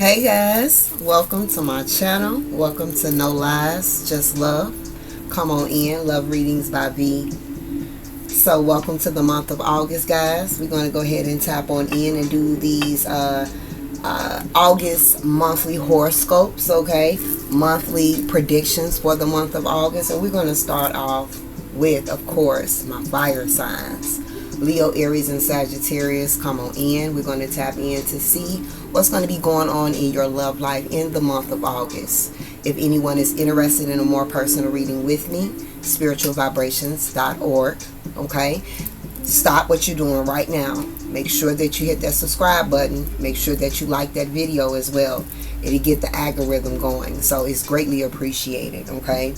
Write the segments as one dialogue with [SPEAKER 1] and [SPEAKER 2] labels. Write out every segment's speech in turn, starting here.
[SPEAKER 1] Hey guys, welcome to my channel. Welcome to No Lies, Just Love. Come on in, Love Readings by V. So welcome to the month of August, guys. We're going to go ahead and tap on in and do these August monthly horoscopes, okay? Monthly predictions for the month of August. And we're going to start off with, of course, my fire signs. Leo, Aries, and Sagittarius, come on in. We're going to tap in to see what's going to be going on in your love life in the month of August. If anyone is interested in a more personal reading with me, spiritualvibrations.org, okay? Stop what you're doing right now. Make sure that you hit that subscribe button. Make sure that you like that video as well. It'll get the algorithm going. So it's greatly appreciated, okay?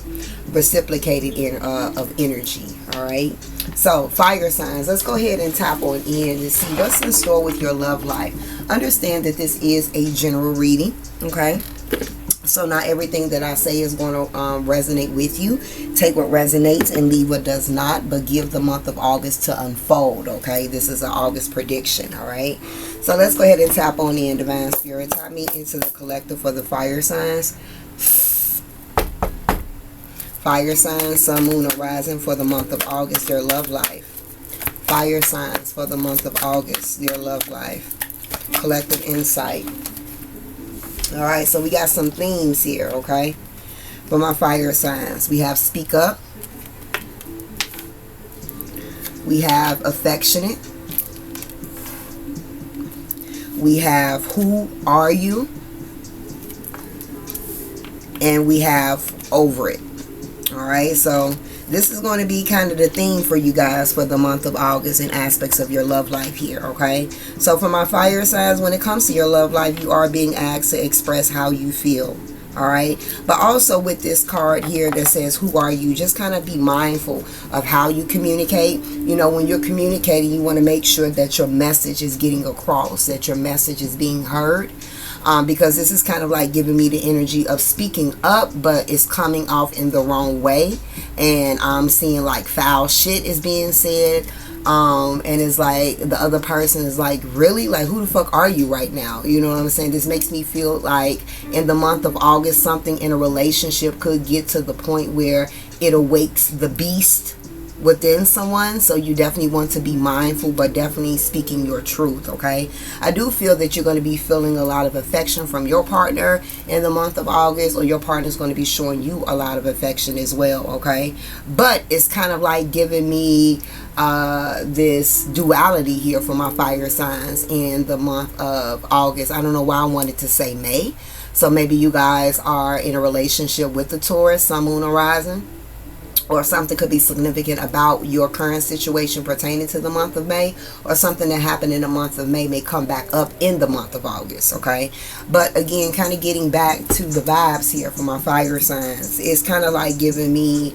[SPEAKER 1] Reciprocated of energy, all right? So fire signs, let's go ahead and tap on in and see what's in store with your love life. Understand that this is a general reading, okay? So not everything that I say is going to resonate with you. Take what resonates and leave what does not, but give the month of August to unfold, okay? This is an August prediction, all right? So let's go ahead and tap on in, Divine Spirit. Tap me into the collective for the fire signs. Fire signs, Sun, Moon, or Rising for the month of August, their love life. Fire signs for the month of August, their love life. Collective insight. Alright, so we got some themes here, okay? For my fire signs. We have speak up. We have affectionate. We have who are you? And we have over it. Alright, so this is going to be kind of the theme for you guys for the month of August in aspects of your love life here, okay? So for my fire signs, when it comes to your love life, you are being asked to express how you feel, alright? But also with this card here that says, who are you? Just kind of be mindful of how you communicate. You know, when you're communicating, you want to make sure that your message is getting across, that your message is being heard. Because this is kind of like giving me the energy of speaking up, but it's coming off in the wrong way, and I'm seeing like foul shit is being said, and it's like the other person is like, really, like, who the fuck are you right now? You know what I'm saying? This makes me feel like in the month of August, something in a relationship could get to the point where it awakes the beast within someone. So you definitely want to be mindful, but definitely speaking your truth, okay? I do feel that you're going to be feeling a lot of affection from your partner in the month of August, or your partner's going to be showing you a lot of affection as well, okay? But it's kind of like giving me this duality here for my fire signs in the month of August. I don't know why I wanted to say May. So maybe you guys are in a relationship with the Taurus, Sun, Moon, or Rising, or something could be significant about your current situation pertaining to the month of May, or something that happened in the month of May may come back up in the month of August, okay? But again, kind of getting back to the vibes here for my fire signs, it's kind of like giving me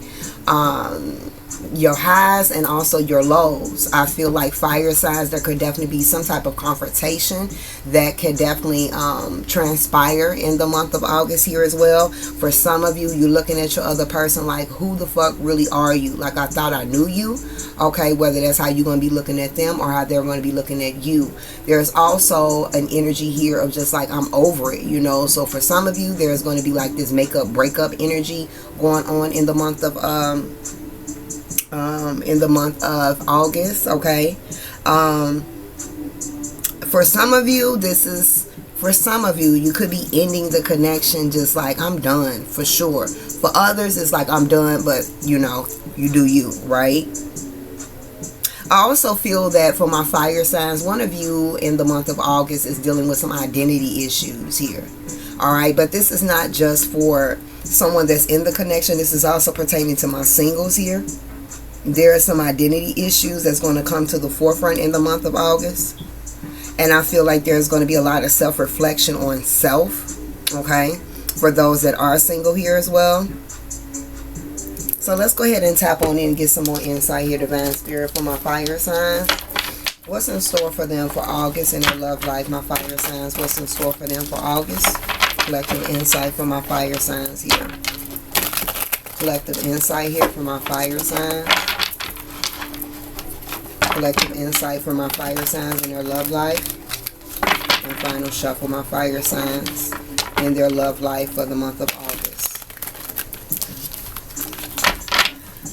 [SPEAKER 1] your highs and also your lows. I feel like fire signs, there could definitely be some type of confrontation that could definitely transpire in the month of August here as well. For some of you, you're looking at your other person like, who the fuck really are you? Like, I thought I knew you, okay? Whether that's how you're going to be looking at them or how they're going to be looking at you. There's also an energy here of just like, I'm over it, you know? So for some of you, there's going to be like this makeup breakup energy going on in the month of August, okay? For some of you, you could be ending the connection just like, I'm done, for sure. For others, it's like, I'm done, but you know, you do you, right? I also feel that for my fire signs, one of you in the month of August is dealing with some identity issues here, all right? But this is not just for someone that's in the connection. This is also pertaining to my singles here. There are some identity issues that's going to come to the forefront in the month of August. And I feel like there's going to be a lot of self-reflection on self, okay, for those that are single here as well. So let's go ahead and tap on in and get some more insight here, Divine Spirit, for my fire signs. What's in store for them for August in their love life, my fire signs? What's in store for them for August? Collective insight for my fire signs here. Collective insight here for my fire signs. Collective insight for my fire signs in their love life. and final shuffle, my fire signs in their love life for the month of August.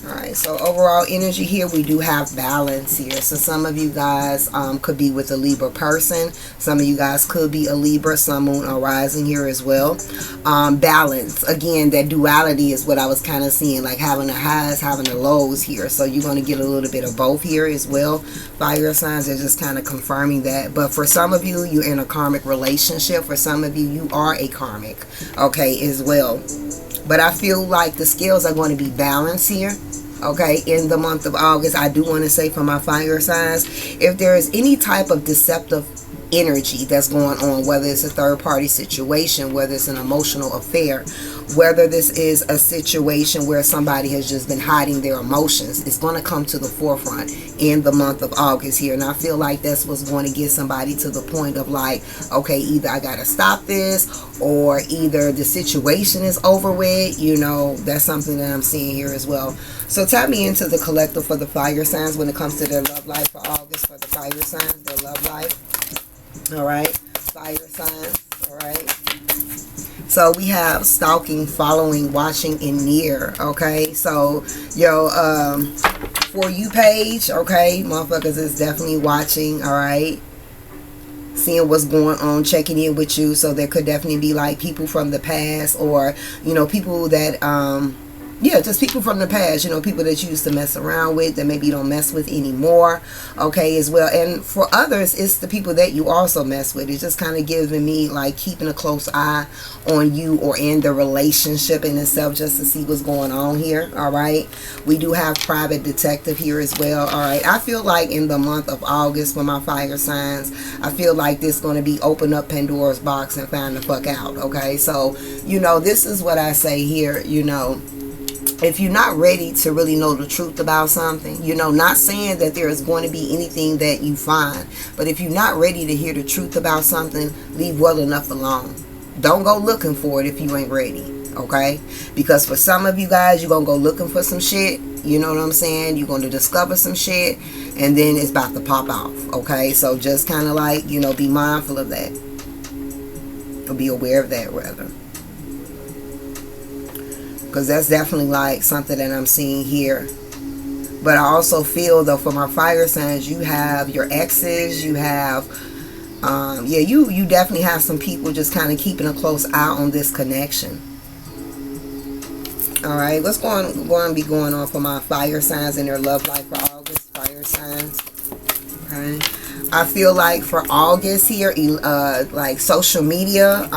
[SPEAKER 1] Alright, so overall energy here, we do have balance here. So some of you guys could be with a Libra person. Some of you guys could be a Libra, Sun, Moon, or Rising here as well. Balance. Again, that duality is what I was kind of seeing, like having the highs, having the lows here. So you're going to get a little bit of both here as well. Fire signs are just kind of confirming that. But for some of you, you're in a karmic relationship. For some of you, you are a karmic, okay, as well. But I feel like the scales are going to be balanced here, okay, in the month of August. I do want to say for my fire signs, if there is any type of deceptive energy that's going on, whether it's a third-party situation, whether it's an emotional affair, whether this is a situation where somebody has just been hiding their emotions, it's going to come to the forefront in the month of August here. And I feel like that's what's going to get somebody to the point of like, okay, either I got to stop this, or either the situation is over with. You know, that's something that I'm seeing here as well. So tap me into the collective for the fire signs when it comes to their love life for August, for the fire signs, their love life. All right, fire signs. All right, so we have stalking, following, watching, and near. Okay, so yo, for you page, okay, motherfuckers is definitely watching. All right, seeing what's going on, checking in with you. So there could definitely be like people from the past, or you know, people that yeah, just people from the past, you know, people that you used to mess around with that maybe you don't mess with anymore, okay, as well. And for others, it's the people that you also mess with. It's just kind of giving me like keeping a close eye on you or in the relationship in itself, just to see what's going on here. All right, we do have private detective here as well. All right, I feel like in the month of August for my fire signs, I feel like this is going to be open up Pandora's box and find the fuck out. Okay, so you know, this is what I say here, you know, if you're not ready to really know the truth about something, you know, not saying that there is going to be anything that you find, but if you're not ready to hear the truth about something, leave well enough alone. Don't go looking for it if you ain't ready, okay? Because for some of you guys, you're going to go looking for some shit, you know what I'm saying? You're going to discover some shit, and then it's about to pop off, okay? So just kind of like, you know, be mindful of that, or be aware of that, rather. Because that's definitely like something that I'm seeing here. But I also feel though for my fire signs, you have your exes, you have yeah, you definitely have some people just kind of keeping a close eye on this connection. All right, what's going to be going on for my fire signs in their love life for August? Fire signs. Okay, I feel like for August here, like social media,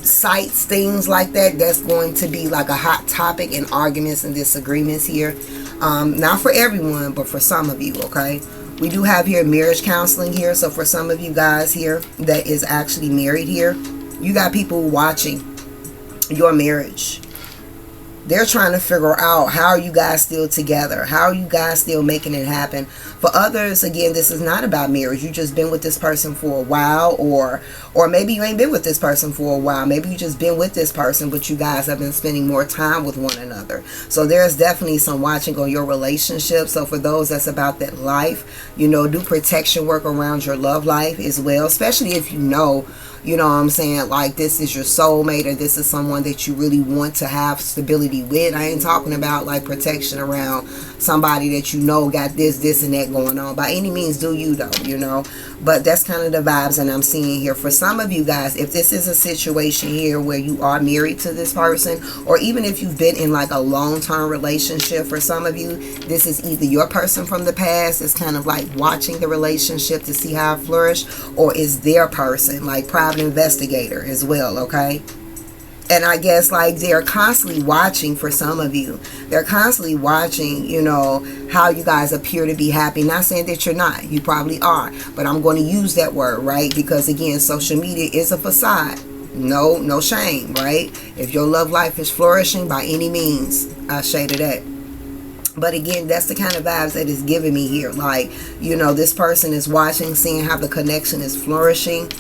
[SPEAKER 1] sites, things like that, that's going to be like a hot topic in arguments and disagreements here. Not for everyone, but for some of you, okay? We do have here marriage counseling here. So for some of you guys here that is actually married here, you got people watching your marriage. They're trying to figure out, how are you guys still together? How are you guys still making it happen? For others, again, this is not about marriage. You just been with this person for a while, or maybe you ain't been with this person for a while. Maybe you just been with this person, but you guys have been spending more time with one another. So there's definitely some watching on your relationship. So for those that's about that life, you know, do protection work around your love life as well, especially if you know what I'm saying, like this is your soulmate, or this is someone that you really want to have stability with. I ain't talking about like protection around somebody that you know got this and that going on. By any means do you though, you know. But that's kind of the vibes that I'm seeing here. For some of you guys, if this is a situation here where you are married to this person, or even if you've been in like a long-term relationship, for some of you, this is either your person from the past is kind of like watching the relationship to see how it flourished, or is their person, like private investigator as well, okay? And I guess like they're constantly watching. For some of you, they're constantly watching, you know, how you guys appear to be happy. Not saying that you're not, you probably are, but I'm going to use that word, right? Because again, social media is a facade. No shame, right? If your love life is flourishing, by any means, I say to that. But again, that's the kind of vibes that is giving me here. Like, you know, this person is watching, seeing how the connection is flourishing.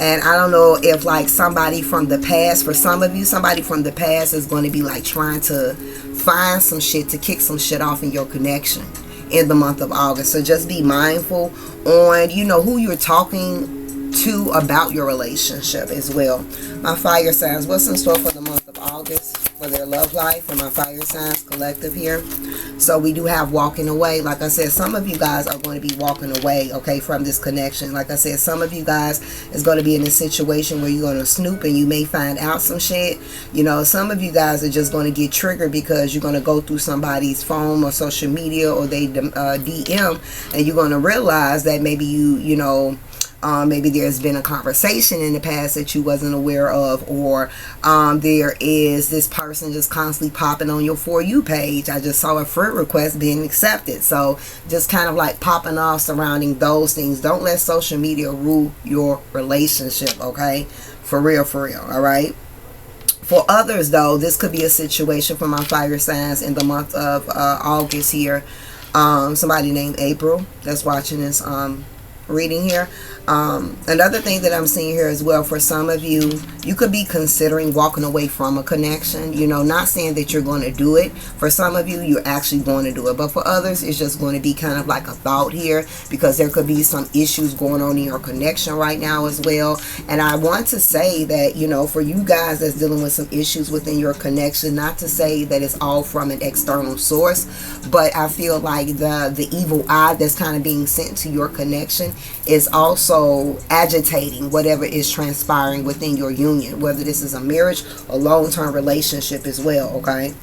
[SPEAKER 1] And I don't know if like somebody from the past, for some of you, somebody from the past is going to be like trying to find some shit to kick some shit off in your connection. in the month of August. So just be mindful on, you know, who you're talking to about your relationship as well. My fire signs, what's in store for the month of August for their love life, for my fire signs collective here? So we do have walking away. Like I said, some of you guys are going to be walking away, okay, from this connection. Like I said, some of you guys is going to be in a situation where you're going to snoop and you may find out some shit. You know, some of you guys are just going to get triggered because you're going to go through somebody's phone or social media, or they DM, and you're going to realize that maybe you know, maybe there's been a conversation in the past that you wasn't aware of, or there is this person just constantly popping on your For You page. I just saw a friend request being accepted. So just kind of like popping off surrounding those things. Don't let social media rule your relationship, okay? For real, all right? For others, though, this could be a situation for my fire signs in the month of August here. Somebody named April that's watching this reading here. Another thing that I'm seeing here as well, for some of you, you could be considering walking away from a connection. You know, not saying that you're going to do it. For some of you, you're actually going to do it, but for others, it's just going to be kind of like a thought here, because there could be some issues going on in your connection right now as well. And I want to say that, you know, for you guys that's dealing with some issues within your connection, not to say that it's all from an external source, but I feel like the evil eye that's kind of being sent to your connection is also agitating whatever is transpiring within your union, whether this is a marriage or long-term relationship as well, okay?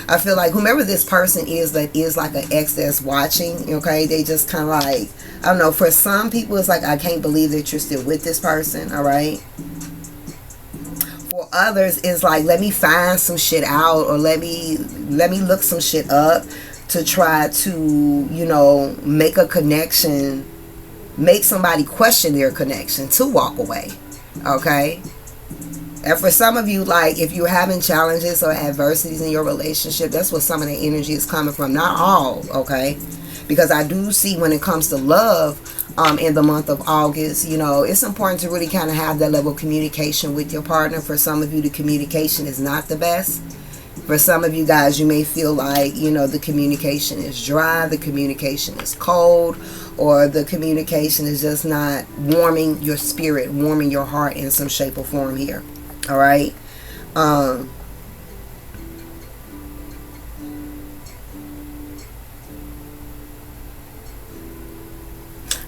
[SPEAKER 1] I feel like whomever this person is that is like an ex that's watching, okay, they just kind of like, I don't know, for some people it's like, I can't believe that you're still with this person, all right? For others, it's like, let me find some shit out, or let me look some shit up to try to, you know, make a connection, make somebody question their connection to walk away, okay? And for some of you, like, if you're having challenges or adversities in your relationship, that's what some of the energy is coming from. Not all, okay? Because I do see when it comes to love, in the month of August, you know, it's important to really kind of have that level of communication with your partner. For some of you, the communication is not the best. For some of you guys, you may feel like, you know, the communication is dry, the communication is cold, or the communication is just not warming your spirit, warming your heart in some shape or form here. All right.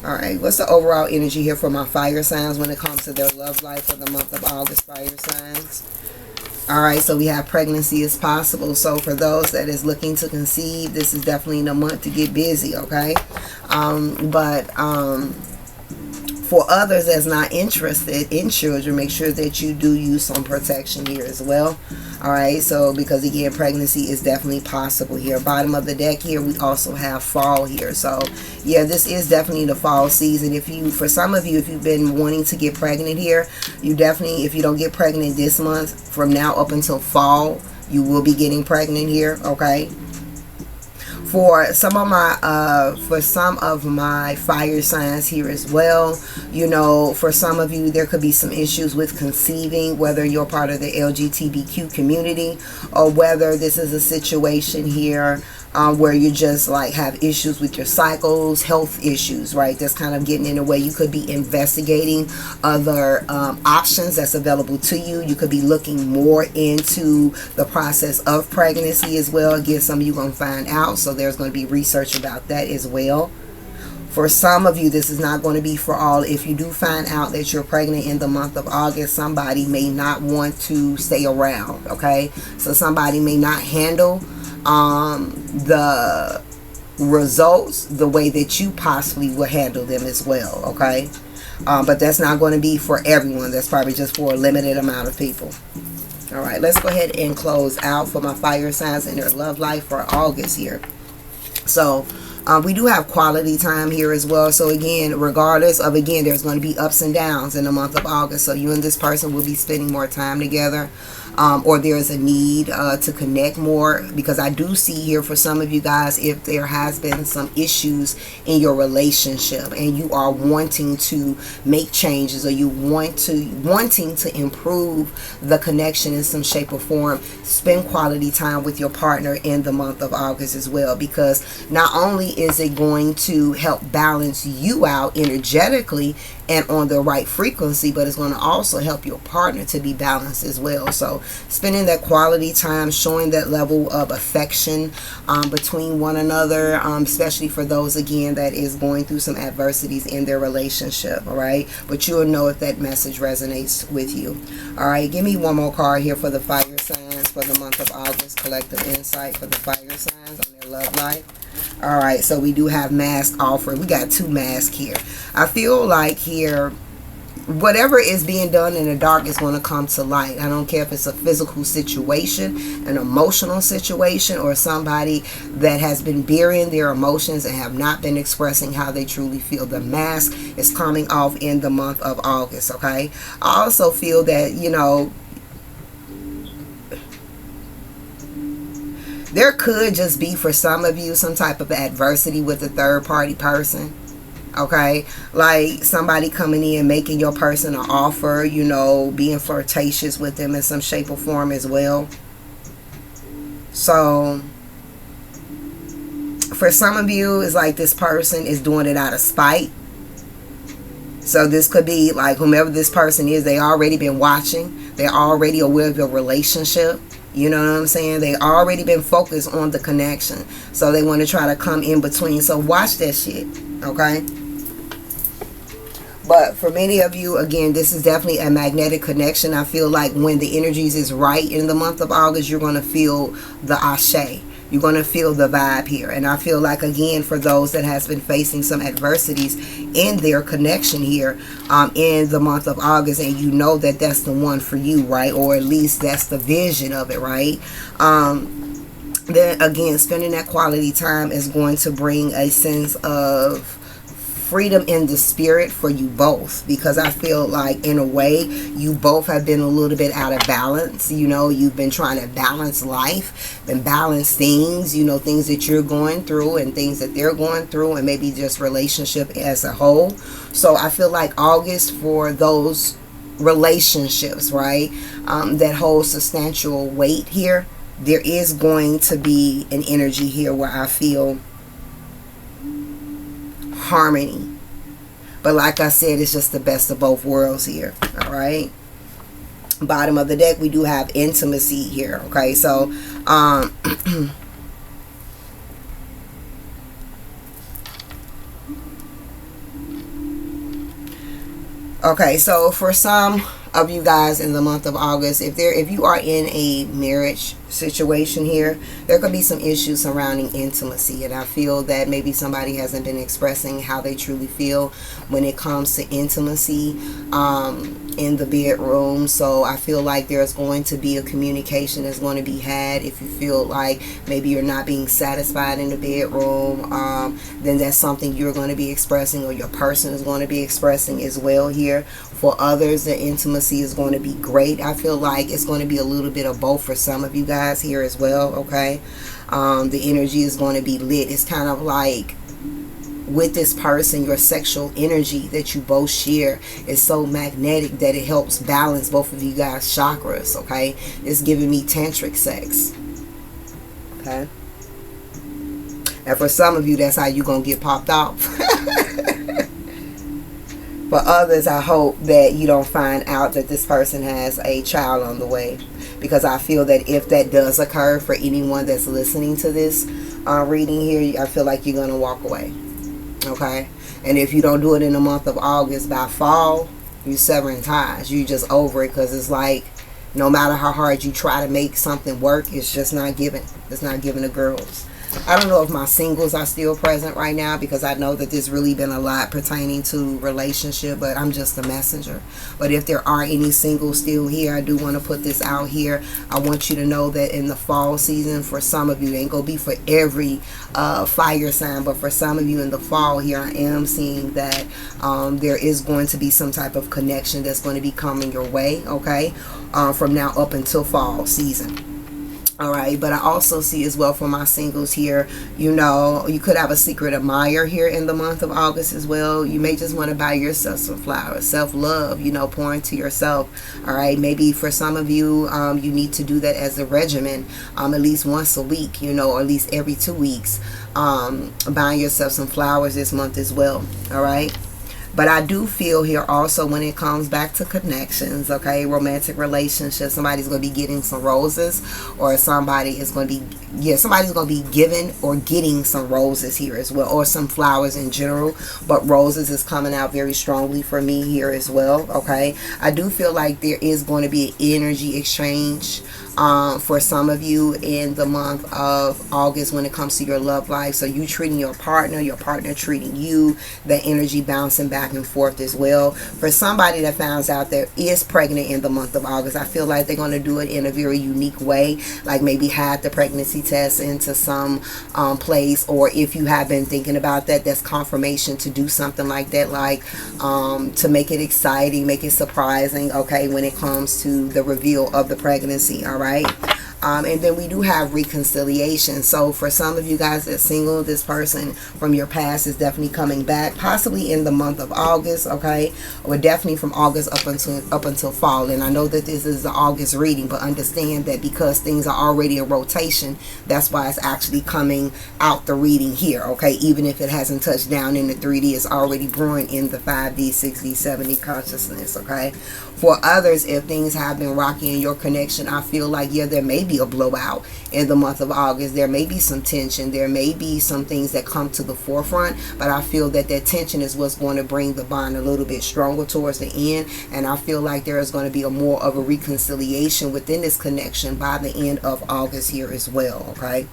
[SPEAKER 1] All right, what's the overall energy here for my fire signs when it comes to their love life for the month of August, fire signs? All right, so we have pregnancy is possible. So for those that is looking to conceive, this is definitely the month to get busy, okay? For others that's not interested in children, make sure that you do use some protection here as well. All right, so because again, pregnancy is definitely possible here. Bottom of the deck here, we also have fall here. So yeah, this is definitely the fall season. If you, for some of you, if you've been wanting to get pregnant here, you definitely, if you don't get pregnant this month, from now up until fall, you will be getting pregnant here, okay? For some of my fire signs here as well, you know, for some of you, there could be some issues with conceiving, whether you're part of the LGBTQ community, or whether this is a situation here where you just like have issues with your cycles, health issues, right? That's kind of getting in the way. You could be investigating other options that's available to you. You could be looking more into the process of pregnancy as well. Again, some of you going to find out, so there's going to be research about that as well. For some of you, this is not going to be for all. If you do find out that you're pregnant in the month of August, somebody may not want to stay around, okay? So somebody may not handle the results the way that you possibly will handle them as well, okay? But that's not going to be for everyone. That's probably just for a limited amount of people. All right, let's go ahead and close out for my fire signs and their love life for August here. So we do have quality time here as well. So again, regardless of, again, there's going to be ups and downs in the month of August. So you and this person will be spending more time together. or there's a need to connect more, because I do see here for some of you guys, if there has been some issues in your relationship and you are wanting to make changes, or you wanting to improve the connection in some shape or form, spend quality time with your partner in the month of August as well, because not only is it going to help balance you out energetically and on the right frequency, but it's going to also help your partner to be balanced as well. So spending that quality time, showing that level of affection between one another, especially for those, again, that is going through some adversities in their relationship. All right, but you'll know if that message resonates with you. All right, give me one more card here for the fire signs for the month of August. Collective insight for the fire signs on their love life. All right, so we do have mask offer. We got 2 masks here. I feel like here, whatever is being done in the dark is going to come to light. I don't care if it's a physical situation, an emotional situation, or somebody that has been burying their emotions and have not been expressing how they truly feel. The mask is coming off in the month of August, okay? I also feel that, you know, there could just be, for some of you, some type of adversity with a third party person. Okay, like somebody coming in, making your person an offer, you know, being flirtatious with them in some shape or form as well. So for some of you, it's like this person is doing it out of spite. So this could be like whomever this person is, they already been watching. They're already aware of your relationship. You know what I'm saying? They already been focused on the connection. So they want to try to come in between. So watch that shit. Okay? But for many of you, again, this is definitely a magnetic connection. I feel like when the energies is right in the month of August, you're going to feel the ashe. You're going to feel the vibe here. And I feel like, again, for those that has been facing some adversities in their connection here in the month of August, and you know that that's the one for you, right? Or at least that's the vision of it, right? Then again, spending that quality time is going to bring a sense of freedom in the spirit for you both, because I feel like in a way you both have been a little bit out of balance. You know, you've been trying to balance life and balance things, you know, things that you're going through and things that they're going through, and maybe just relationship as a whole. So I feel like August, for those relationships, right, that hold substantial weight here, there is going to be an energy here where I feel harmony. But like I said, it's just the best of both worlds here. All right, bottom of the deck, we do have intimacy here. Okay, so okay, so for some of you guys in the month of August, if you are in a marriage situation here, there could be some issues surrounding intimacy, and I feel that maybe somebody hasn't been expressing how they truly feel when it comes to intimacy in the bedroom. So I feel like there's going to be a communication that's going to be had. If you feel like maybe you're not being satisfied in the bedroom, then that's something you're going to be expressing, or your person is going to be expressing as well here. For others, the intimacy is going to be great. I feel like it's going to be a little bit of both for some of you guys here as well. Okay, the energy is going to be lit. It's kind of like with this person, your sexual energy that you both share is so magnetic that it helps balance both of you guys' chakras. Okay, it's giving me tantric sex. Okay, and for some of you, that's how you're gonna get popped off. For others, I hope that you don't find out that this person has a child on the way, because I feel that if that does occur for anyone that's listening to this reading here, I feel like you're going to walk away. Okay? And if you don't do it in the month of August, by fall, you're severing ties. You just over it, because it's like no matter how hard you try to make something work, it's just not given. It's not given to girls. I don't know if my singles are still present right now, because I know that there's really been a lot pertaining to relationship, but I'm just a messenger. But if there are any singles still here, I do want to put this out here. I want you to know that in the fall season, for some of you, it ain't gonna be for every fire sign, but for some of you in the fall here, I am seeing that there is going to be some type of connection that's going to be coming your way. Okay, from now up until fall season. All right, but I also see as well for my singles here, you know, you could have a secret admirer here in the month of August as well. You may just want to buy yourself some flowers, self-love, you know, pour into yourself. All right, maybe for some of you, you need to do that as a regimen, at least once a week, you know, or at least every 2 weeks, buying yourself some flowers this month as well. All right. But I do feel here also when it comes back to connections, okay, romantic relationships, somebody's going to be getting some roses, or somebody is going to be, yeah, somebody's going to be giving or getting some roses here as well, or some flowers in general. But roses is coming out very strongly for me here as well, okay. I do feel like there is going to be an energy exchange for some of you in the month of August when it comes to your love life. So you treating your partner treating you, the energy bouncing back and forth as well. For somebody that finds out that is pregnant in the month of August, I feel like they're going to do it in a very unique way, like maybe hide the pregnancy test into some place, or if you have been thinking about that, that's confirmation to do something like that, like to make it exciting, make it surprising, okay, when it comes to the reveal of the pregnancy. All right. And then we do have reconciliation. So for some of you guys that's single, this person from your past is definitely coming back, possibly in the month of August, okay, or definitely from August up until fall. And I know that this is the August reading, but understand that because things are already in rotation, that's why it's actually coming out the reading here, okay. Even if it hasn't touched down in the 3D, it's already brewing in the 5D, 6D, 7D consciousness, okay. For others, if things have been rocky in your connection, I feel like, yeah, there may be a blowout in the month of August. There may be some tension. There may be some things that come to the forefront, but I feel that that tension is what's going to bring the bond a little bit stronger towards the end. And I feel like there is going to be a more of a reconciliation within this connection by the end of August here as well, okay?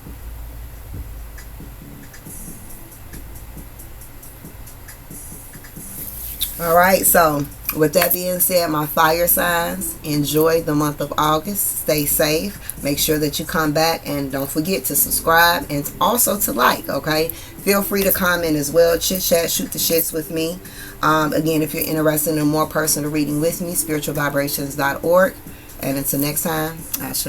[SPEAKER 1] All right, so with that being said, my fire signs, enjoy the month of August. Stay safe. Make sure that you come back, and don't forget to subscribe and also to like, okay? Feel free to comment as well. Chit chat, shoot the shits with me. Again, if you're interested in a more personal reading with me, spiritualvibrations.org. And until next time, Ashe.